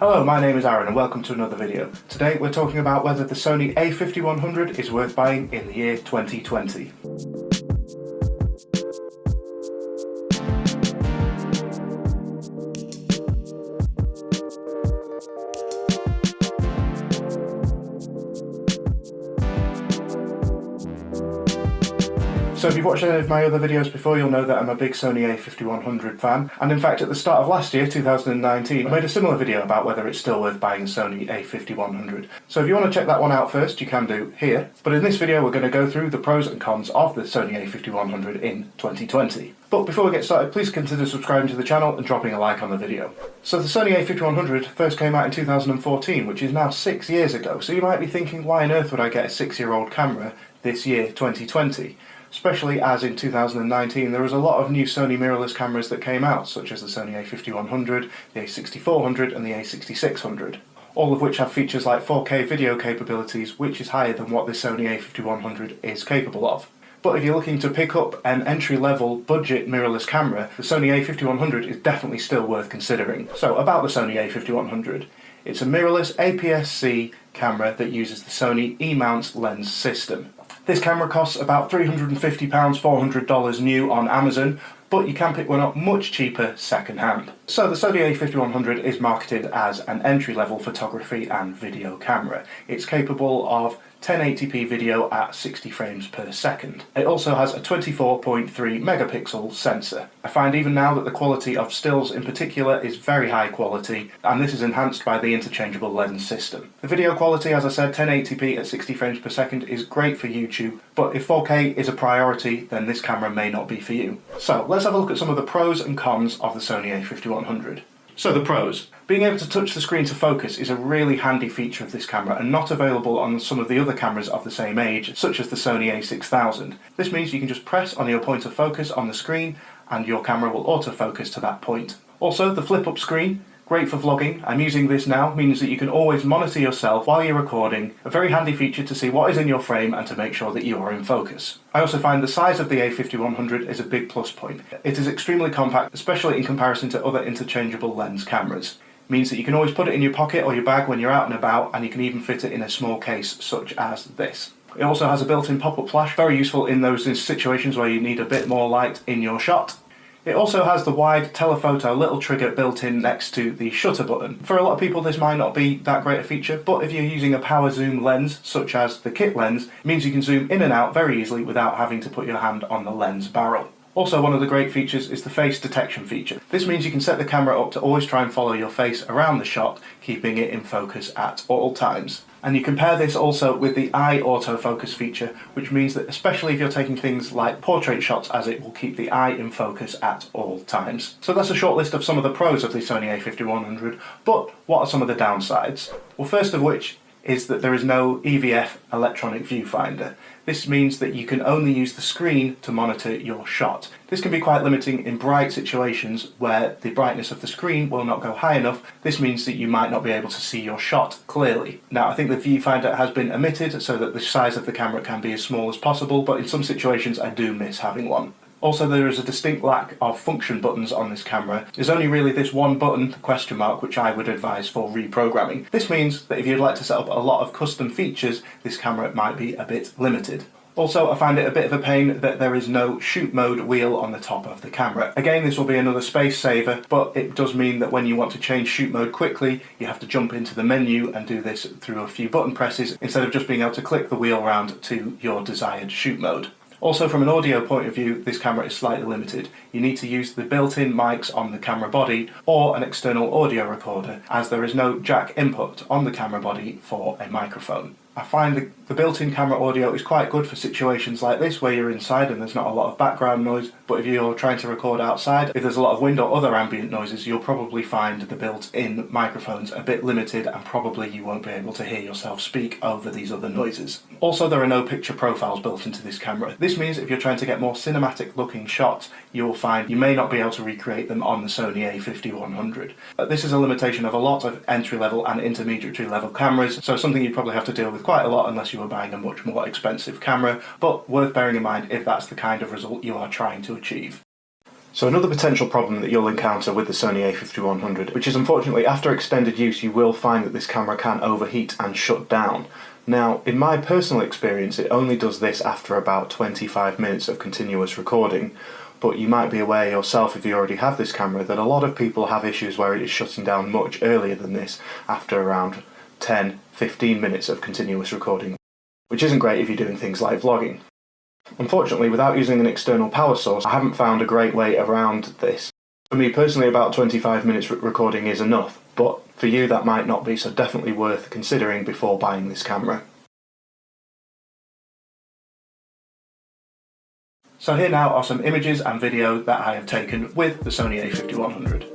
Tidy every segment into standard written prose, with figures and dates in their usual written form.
Hello, my name is Aaron and welcome to another video. Today we're talking about whether the Sony A5100 is worth buying in the year 2020. So if you've watched any of my other videos before, you'll know that I'm a big Sony A5100 fan, and in fact at the start of last year, 2019, I made a similar video about whether it's still worth buying a Sony A5100. So if you want to check that one out first, you can do here, but in this video we're going to go through the pros and cons of the Sony A5100 in 2020. But before we get started, please consider subscribing to the channel and dropping a like on the video. So the Sony A5100 first came out in 2014, which is now 6 years ago, so you might be thinking, why on earth would I get a 6-year-old camera this year, 2020? Especially as in 2019 there was a lot of new Sony mirrorless cameras that came out, such as the Sony A5100, the A6400 and the A6600, all of which have features like 4K video capabilities, which is higher than what the Sony A5100 is capable of. But if you're looking to pick up an entry-level budget mirrorless camera, the Sony A5100 is definitely still worth considering. So about the Sony A5100. It's a mirrorless APS-C camera that uses the Sony E-mount lens system. This camera costs about £350, $400 new on Amazon, but you can pick one up much cheaper second-hand. So the Sony A5100 is marketed as an entry-level photography and video camera. It's capable of 1080p video at 60 frames per second. It also has a 24.3 megapixel sensor. I find even now that the quality of stills in particular is very high quality, and this is enhanced by the interchangeable lens system. The video quality, as I said, 1080p at 60 frames per second is great for YouTube, but if 4K is a priority, then this camera may not be for you. So let's have a look at some of the pros and cons of the Sony A5100. So the pros. Being able to touch the screen to focus is a really handy feature of this camera and not available on some of the other cameras of the same age, such as the Sony A6000. This means you can just press on your point of focus on the screen and your camera will autofocus to that point. Also, the flip-up screen, great for vlogging. I'm using this now, means that you can always monitor yourself while you're recording, a very handy feature to see what is in your frame and to make sure that you are in focus. I also find the size of the A5100 is a big plus point. It is extremely compact, especially in comparison to other interchangeable lens cameras. It means that you can always put it in your pocket or your bag when you're out and about, and you can even fit it in a small case such as this. It also has a built-in pop-up flash, very useful in those situations where you need a bit more light in your shot. It also has the wide telephoto little trigger built in next to the shutter button. For a lot of people this might not be that great a feature, but if you're using a power zoom lens such as the kit lens, it means you can zoom in and out very easily without having to put your hand on the lens barrel. Also, one of the great features is the face detection feature. This means you can set the camera up to always try and follow your face around the shot, keeping it in focus at all times. And you can pair this also with the eye autofocus feature, which means that especially if you're taking things like portrait shots, as it will keep the eye in focus at all times. So that's a short list of some of the pros of the Sony A5100, but what are some of the downsides? Well, first of which is that there is no EVF electronic viewfinder. This means that you can only use the screen to monitor your shot. This can be quite limiting in bright situations where the brightness of the screen will not go high enough. This means that you might not be able to see your shot clearly. Now, I think the viewfinder has been omitted so that the size of the camera can be as small as possible, but in some situations I do miss having one. Also, there is a distinct lack of function buttons on this camera. There's only really this one button, the question mark, which I would advise for reprogramming. This means that if you'd like to set up a lot of custom features, this camera might be a bit limited. Also, I find it a bit of a pain that there is no shoot mode wheel on the top of the camera. Again, this will be another space saver, but it does mean that when you want to change shoot mode quickly, you have to jump into the menu and do this through a few button presses instead of just being able to click the wheel round to your desired shoot mode. Also, from an audio point of view, this camera is slightly limited. You need to use the built-in mics on the camera body or an external audio recorder, as there is no jack input on the camera body for a microphone. I find the built-in camera audio is quite good for situations like this where you're inside and there's not a lot of background noise, but if you're trying to record outside, if there's a lot of wind or other ambient noises, you'll probably find the built-in microphones a bit limited and probably you won't be able to hear yourself speak over these other noises. Also, there are no picture profiles built into this camera. This means if you're trying to get more cinematic looking shots, you'll find you may not be able to recreate them on the Sony A5100. This is a limitation of a lot of entry-level and intermediate level cameras, so something you'd probably have to deal with quite a lot unless you were buying a much more expensive camera, but worth bearing in mind if that's the kind of result you are trying to achieve. So another potential problem that you'll encounter with the Sony A5100, which is unfortunately after extended use you will find that this camera can overheat and shut down. Now, in my personal experience, it only does this after about 25 minutes of continuous recording, but you might be aware yourself, if you already have this camera, that a lot of people have issues where it is shutting down much earlier than this, after around 10-15 minutes of continuous recording, which isn't great if you're doing things like vlogging. Unfortunately, without using an external power source, I haven't found a great way around this. For me personally, about 25 minutes recording is enough, but for you that might not be, so definitely worth considering before buying this camera. So here now are some images and video that I have taken with the Sony A5100.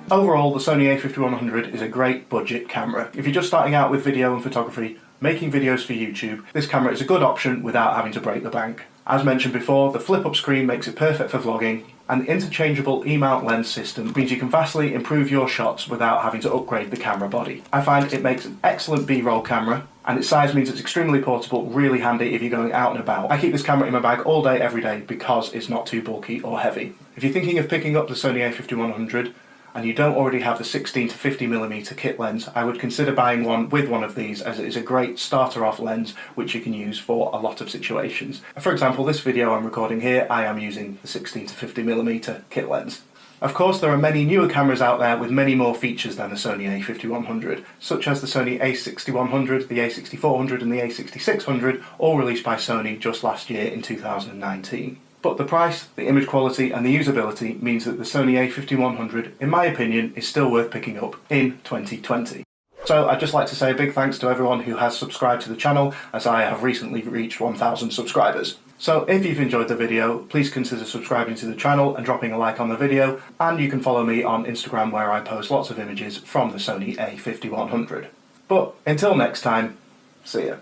Overall, the Sony A5100 is a great budget camera. If you're just starting out with video and photography, making videos for YouTube, this camera is a good option without having to break the bank. As mentioned before, the flip-up screen makes it perfect for vlogging, and the interchangeable E-mount lens system means you can vastly improve your shots without having to upgrade the camera body. I find it makes an excellent B-roll camera, and its size means it's extremely portable, really handy if you're going out and about. I keep this camera in my bag all day, every day, because it's not too bulky or heavy. If you're thinking of picking up the Sony A5100, and you don't already have the 16 to 50mm kit lens, I would consider buying one with one of these, as it is a great starter off lens which you can use for a lot of situations. For example, this video I'm recording here, I am using the 16 to 50mm kit lens. Of course, there are many newer cameras out there with many more features than the Sony A5100, such as the Sony A6100, the A6400 and the A6600, all released by Sony just last year in 2019. But the price, the image quality and the usability means that the Sony A5100, in my opinion, is still worth picking up in 2020. So I'd just like to say a big thanks to everyone who has subscribed to the channel, as I have recently reached 1,000 subscribers. So if you've enjoyed the video, please consider subscribing to the channel and dropping a like on the video, and you can follow me on Instagram where I post lots of images from the Sony A5100. But until next time, see ya.